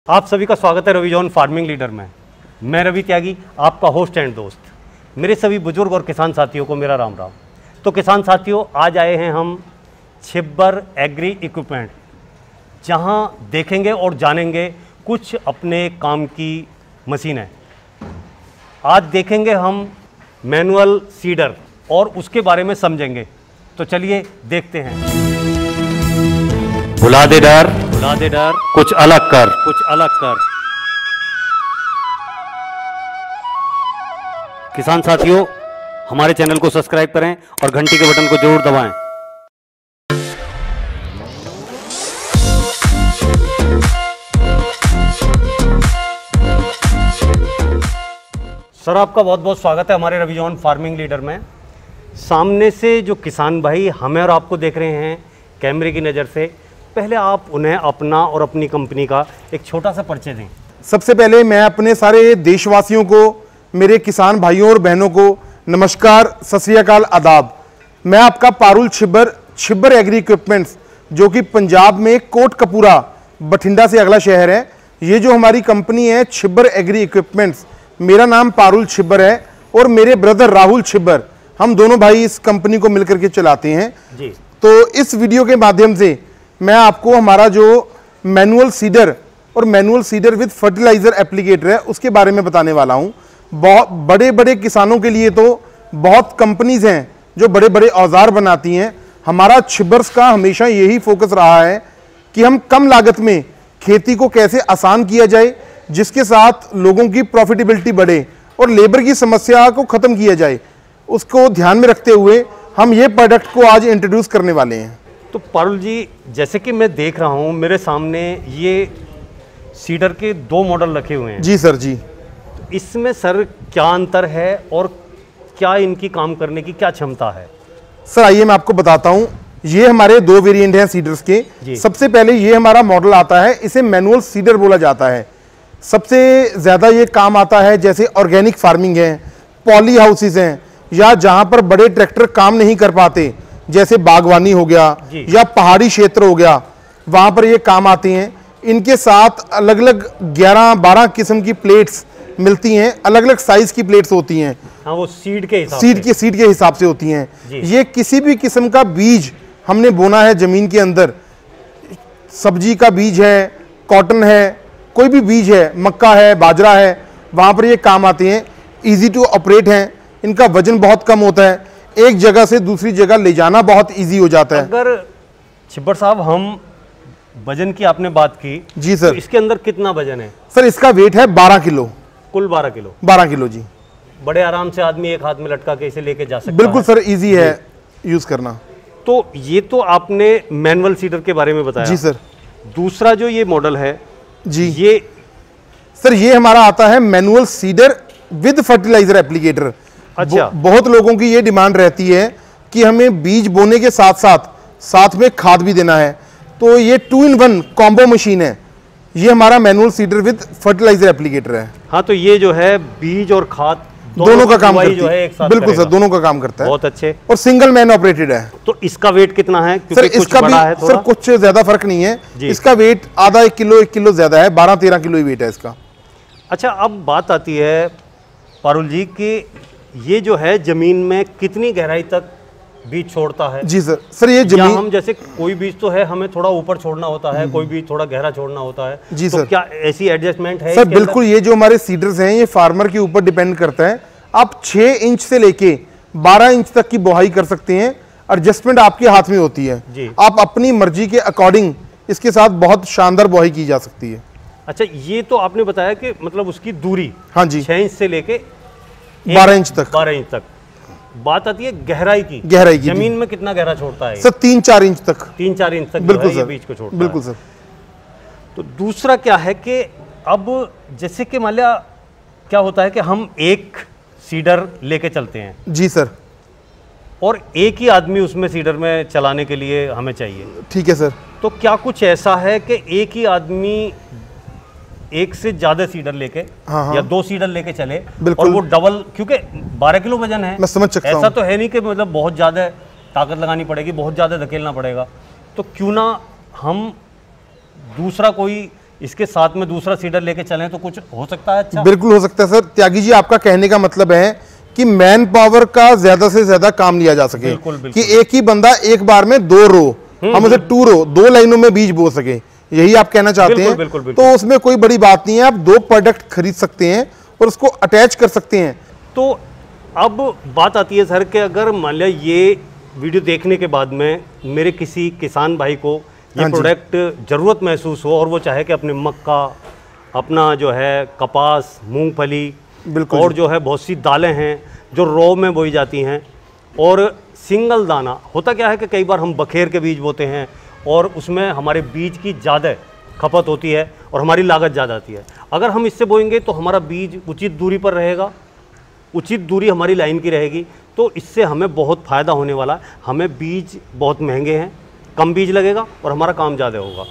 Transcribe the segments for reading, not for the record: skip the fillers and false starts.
आप सभी का स्वागत है रवि जॉन फार्मिंग लीडर में। मैं रवि त्यागी, आपका होस्ट एंड दोस्त। मेरे सभी बुजुर्ग और किसान साथियों को मेरा राम राम। तो किसान साथियों, आज आए हैं हम छिब्बर एग्री इक्विपमेंट, जहां देखेंगे और जानेंगे कुछ अपने काम की मशीनें। आज देखेंगे हम मैनुअल सीडर और उसके बारे में समझेंगे। तो चलिए देखते हैं। भुला दे डर, भुला दे डर, कुछ अलग कर, कुछ अलग कर। किसान साथियों, हमारे चैनल को सब्सक्राइब करें और घंटी के बटन को जरूर दबाएं। सर, आपका बहुत बहुत स्वागत है हमारे रवि जॉन फार्मिंग लीडर में। सामने से जो किसान भाई हमें और आपको देख रहे हैं कैमरे की नज़र से, पहले आप उन्हें अपना और अपनी कंपनी का एक छोटा सा परिचय दें। सबसे पहले मैं अपने सारे देशवासियों को, मेरे किसान भाइयों और बहनों को नमस्कार, सत श्री अकाल, आदाब। मैं आपका पारुल छिब्बर एग्री इक्विपमेंट्स, जो कि पंजाब में कोटकपूरा बठिंडा से अगला शहर है। ये जो हमारी कंपनी है छिब्बर एग्री इक्विपमेंट्स, मेरा नाम पारुल छिब्बर है और मेरे ब्रदर राहुल छिब्बर, हम दोनों भाई इस कंपनी को मिलकर के चलाते हैं जी। तो इस वीडियो के माध्यम से मैं आपको हमारा जो मैनुअल सीडर और manual seeder with fertiliser applicator है उसके बारे में बताने वाला हूं। बहुत बड़े बड़े किसानों के लिए तो बहुत कंपनीज हैं जो बड़े बड़े औजार बनाती हैं। हमारा छिब्बर्स का हमेशा यही फोकस रहा है कि हम कम लागत में खेती को कैसे आसान किया जाए, जिसके साथ लोगों की प्रॉफिटेबिलिटी बढ़े और लेबर की समस्या को ख़त्म किया जाए। उसको ध्यान में रखते हुए हम ये प्रोडक्ट को आज इंट्रोड्यूस करने वाले हैं। तो पारुल जी, जैसे कि मैं देख रहा हूं मेरे सामने ये सीडर के दो मॉडल रखे हुए हैं। जी सर जी। तो इसमें सर क्या अंतर है और क्या इनकी काम करने की क्या क्षमता है? सर आइए मैं आपको बताता हूं। ये हमारे दो वेरिएंट हैं सीडर्स के। सबसे पहले ये हमारा मॉडल आता है, इसे मैनुअल सीडर बोला जाता है। सबसे ज़्यादा ये काम आता है जैसे ऑर्गेनिक फार्मिंग है, पॉली हाउसेज हैं, या जहां पर बड़े ट्रैक्टर काम नहीं कर पाते, जैसे बागवानी हो गया या पहाड़ी क्षेत्र हो गया, वहां पर ये काम आती हैं। इनके साथ अलग अलग 11-12 किस्म की प्लेट्स मिलती हैं, अलग अलग साइज की प्लेट्स होती हैं। हाँ, वो सीड के हिसाब से होती हैं। ये किसी भी किस्म का बीज हमने बोना है जमीन के अंदर, सब्जी का बीज है, कॉटन है, कोई भी बीज है, मक्का है, बाजरा है, वहां पर ये काम आती हैं। ईजी टू ऑपरेट हैं, इनका वजन बहुत कम होता है, एक जगह से दूसरी जगह ले जाना बहुत इजी हो जाता है। अगर छिब्बर साहब, हम वजन की आपने बात की जी सर, तो इसके अंदर कितना वजन है? सर इसका वेट है 12 किलो। कुल 12 किलो? 12 किलो जी। बड़े आराम से आदमी एक हाथ में लटका के इसे लेके जा सकता है। बिल्कुल सर, इजी है यूज करना। तो ये तो आपने मैनुअल सीडर के बारे में बताया। जी सर। दूसरा जो ये मॉडल है जी, ये सर ये हमारा आता है manual seeder with fertiliser applicator. अच्छा। बहुत लोगों की ये डिमांड रहती है कि हमें बीज बोने के साथ में खाद भी देना है, तो ये 2-in-1 कॉम्बो मशीन है। ये हमारा manual seeder with fertiliser applicator है। हाँ, तो ये जो है बीज और खाद दोनों का काम करती जो है एक साथ बिल्कुल सर, दोनों का काम करता है। बहुत अच्छे। और सिंगल मैन ऑपरेटेड है। तो इसका वेट कितना है? सर इसका भी सर कुछ ज्यादा फर्क नहीं है। इसका वेट आधा 1 किलो ज्यादा है, 12-13 किलो ही वेट है इसका। अच्छा, अब बात आती है पारुल जी कि ये जो है जमीन में कितनी गहराई तक बीज छोड़ता है? जी सर। सर ये जमीन, हम जैसे कोई बीज तो है हमें थोड़ा ऊपर छोड़ना होता है, कोई बीज थोड़ा गहरा छोड़ना होता है। जी तो सर। क्या ऐसी एडजस्टमेंट है? सर बिल्कुल, ये जो हमारे सीडर्स हैं ये फार्मर के ऊपर डिपेंड करता है। आप 6 इंच से लेके 12 इंच तक की बोहाई कर सकते हैं। एडजस्टमेंट आपके हाथ में होती है जी। आप अपनी मर्जी के अकॉर्डिंग इसके साथ बहुत शानदार बोहाई की जा सकती है। अच्छा, ये तो आपने बताया कि मतलब उसकी दूरी, हाँ जी, 6 इंच से लेके 12 इंच तक। 12 इंच तक। बात आती है गहराई की। जमीन में कितना गहरा छोड़ता है? सर 3-4 इंच तक। 3-4 इंच तक बिल्कुल सर, बीज को छोड़ता है। बिल्कुल सर। तो दूसरा क्या है कि अब जैसे कि मान लिया क्या होता है कि हम एक सीडर लेके चलते हैं। जी सर। और एक ही आदमी उसमें सीडर में चलाने के लिए हमें चाहिए। ठीक है सर। तो क्या कुछ ऐसा है कि एक ही आदमी एक से ज्यादा सीडर लेके या 2 सीडर लेके चले और वो डबल, क्योंकि 12 किलो वजन है, मैं समझ सकता हूं। ऐसा तो है नहीं कि मतलब बहुत ज्यादा ताकत लगानी पड़ेगी, बहुत ज्यादा धकेलना पड़ेगा। तो क्यों ना हम दूसरा कोई इसके साथ में दूसरा सीडर लेके चलें तो कुछ हो सकता है अच्छा? बिल्कुल हो सकता है सर। त्यागी जी, आपका कहने का मतलब है कि मैन पावर का ज्यादा से ज्यादा काम लिया जा सके। बिल्कुल, बिल्कुल। कि एक ही बंदा एक बार में 2 रो, हम उसे 2 रो, 2 लाइनों में बीज बो सके, यही आप कहना चाहते बिल्कुल, हैं। बिल्कुल, बिल्कुल। तो उसमें कोई बड़ी बात नहीं है, आप 2 प्रोडक्ट खरीद सकते हैं और उसको अटैच कर सकते हैं। तो अब बात आती है सर कि अगर मान लिया ये वीडियो देखने के बाद में मेरे किसी किसान भाई को ये प्रोडक्ट ज़रूरत महसूस हो और वो चाहे कि अपने मक्का, अपना जो है कपास, मूंगफली और जो है बहुत सी दालें हैं जो रॉ में बोई जाती हैं, और सिंगल दाना होता क्या है कि कई बार हम बखेर के बीज बोते हैं और उसमें हमारे बीज की ज़्यादा खपत होती है और हमारी लागत ज़्यादा आती है। अगर हम इससे बोएंगे तो हमारा बीज उचित दूरी पर रहेगा, उचित दूरी हमारी लाइन की रहेगी, तो इससे हमें बहुत फ़ायदा होने वाला है। हमें बीज बहुत महंगे हैं, कम बीज लगेगा और हमारा काम ज़्यादा होगा।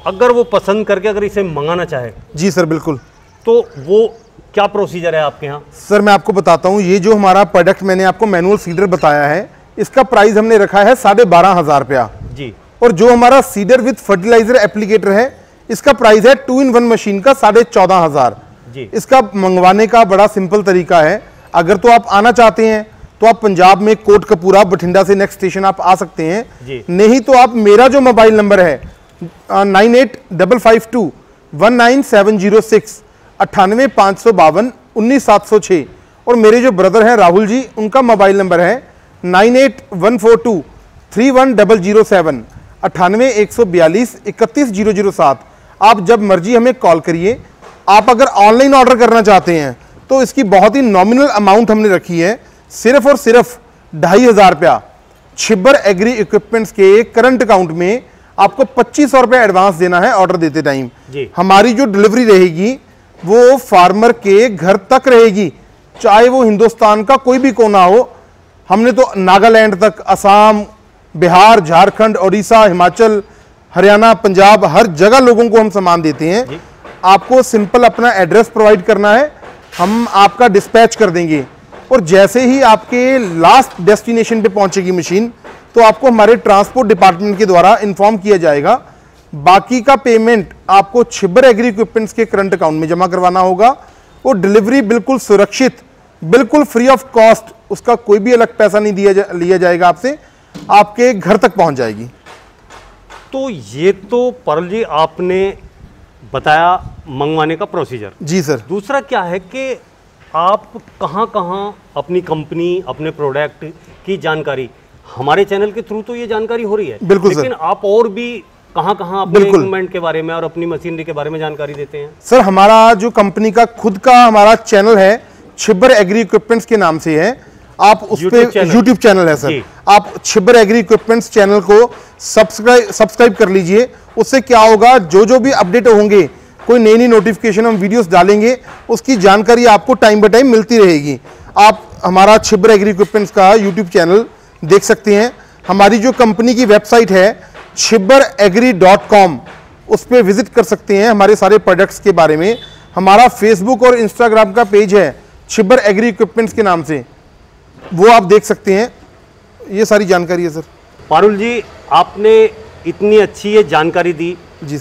अगर वो पसंद करके अगर इसे मंगाना चाहे जी सर बिल्कुल, तो वो क्या प्रोसीजर है आपके यहाँ? सर मैं आपको बताता हूँ, ये जो हमारा प्रोडक्ट मैंने आपको मैनुअल सीडर बताया है, इसका प्राइस हमने रखा है 12,500 रुपया जी। और जो हमारा सीडर विद फर्टिलाइजर एप्लीकेटर है, इसका प्राइस है 2-in-1 मशीन का 14,500 जी। इसका मंगवाने का बड़ा सिंपल तरीका है। अगर तो आप आना चाहते हैं तो आप पंजाब में कोटकपूरा, बठिंडा से नेक्स्ट स्टेशन आप आ सकते हैं जी। नहीं तो आप मेरा जो मोबाइल नंबर है 9855219706 98,552,19,706 और मेरे जो ब्रदर हैं राहुल जी, उनका मोबाइल नंबर है 9814231007 98,142,31,007। आप जब मर्जी हमें कॉल करिए। आप अगर ऑनलाइन ऑर्डर करना चाहते हैं तो इसकी बहुत ही नॉमिनल अमाउंट हमने रखी है, सिर्फ और सिर्फ 2,500 रुपया। छिब्बर एग्री इक्विपमेंट्स के करंट अकाउंट में आपको 2500 रुपये एडवांस देना है ऑर्डर देते टाइम। हमारी जो डिलीवरी रहेगी वो फार्मर के घर तक रहेगी, चाहे वो हिंदुस्तान का कोई भी कोना हो। हमने तो नागालैंड तक, असम, बिहार, झारखंड, उड़ीसा, हिमाचल, हरियाणा, पंजाब, हर जगह लोगों को हम सामान देते हैं। आपको सिंपल अपना एड्रेस प्रोवाइड करना है, हम आपका डिस्पैच कर देंगे और जैसे ही आपके लास्ट डेस्टिनेशन पे पहुंचेगी मशीन तो आपको हमारे ट्रांसपोर्ट डिपार्टमेंट के द्वारा इन्फॉर्म किया जाएगा। बाकी का पेमेंट आपको छिब्बर एग्री इक्विपमेंट्स के करंट अकाउंट में जमा करवाना होगा। वो डिलीवरी बिल्कुल सुरक्षित, बिल्कुल फ्री ऑफ कॉस्ट, उसका कोई भी अलग पैसा नहीं लिया जाएगा आपसे, आपके घर तक पहुंच जाएगी। तो ये तो परल जी आपने बताया मंगवाने का प्रोसीजर। जी सर। दूसरा क्या है कि आप कहाँ अपनी कंपनी, अपने प्रोडक्ट की जानकारी, हमारे चैनल के थ्रू तो ये जानकारी हो रही है, बिल्कुल लेकिन सर। आप और भी कहाँ अपने इक्विपमेंट के बारे में और अपनी मशीनरी के बारे में जानकारी देते हैं? सर हमारा जो कंपनी का खुद का हमारा चैनल है, छिब्बर एग्री इक्विपमेंट्स के नाम से है। आप उस पे यूट्यूब चैनल है सर, आप छिब्बर एग्री इक्विपमेंट्स चैनल को सब्सक्राइब कर लीजिए। उससे क्या होगा, जो भी अपडेट होंगे, कोई नई नोटिफिकेशन हम वीडियोस डालेंगे, उसकी जानकारी आपको टाइम बाय टाइम मिलती रहेगी। आप हमारा छिब्बर एग्री इक्विपमेंट्स का यूट्यूब चैनल देख सकते हैं। हमारी जो कंपनी की वेबसाइट है chibberagri.com, उस पर विजिट कर सकते हैं हमारे सारे प्रोडक्ट्स के बारे में। हमारा फेसबुक और इंस्टाग्राम का पेज है छिब्बर एग्री इक्विपमेंट्स के नाम से, वो आप देख सकते हैं। ये सारी जानकारी है सर। पारुल जी, आपने इतनी अच्छी ये जानकारी दी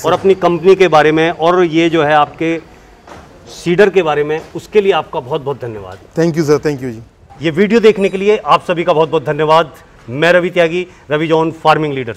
और अपनी कंपनी के बारे में और ये जो है आपके सीडर के बारे में, उसके लिए आपका बहुत बहुत धन्यवाद। Thank you sir, thank you ji. ये वीडियो देखने के लिए आप सभी का बहुत बहुत धन्यवाद। मैं रवि त्यागी, रवि जॉन फार्मिंग लीडर।